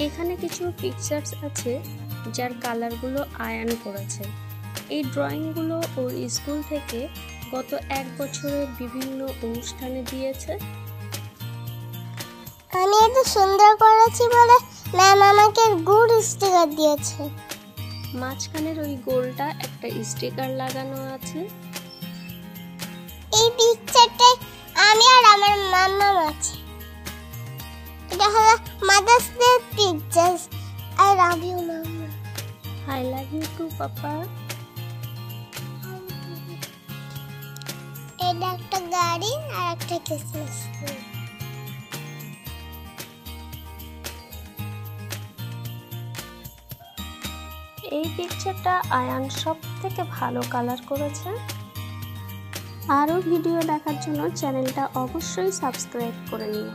এখানে কিছু পিকচার্স আছে যার কালারগুলো আয়ান করেছে। এই ড্রয়িংগুলো ওর স্কুল থেকে গত 1 বছরের বিভিন্ন অনুষ্ঠানে দিয়েছে। আমি এত সুন্দর করেছি বলে ম্যাম আমাকে গুড স্টিকার দিয়েছে। মাঝখানের ওই গোলটা একটা স্টিকার লাগানো আছে। এই পিকচারটায় আমি আর আমার মাম্মা আছে। এটা হলো mother's day pictures. I love you mamma. I love you too papa. এটা একটা গাড়ি আর একটা ক্রিসমাস ট্রি। এই পিকচারটা আয়ান সবথেকে ভালো কালার করেছে। আরও ভিডিও দেখার জন্য চ্যানেলটা অবশ্যই সাবস্ক্রাইব করে নিও।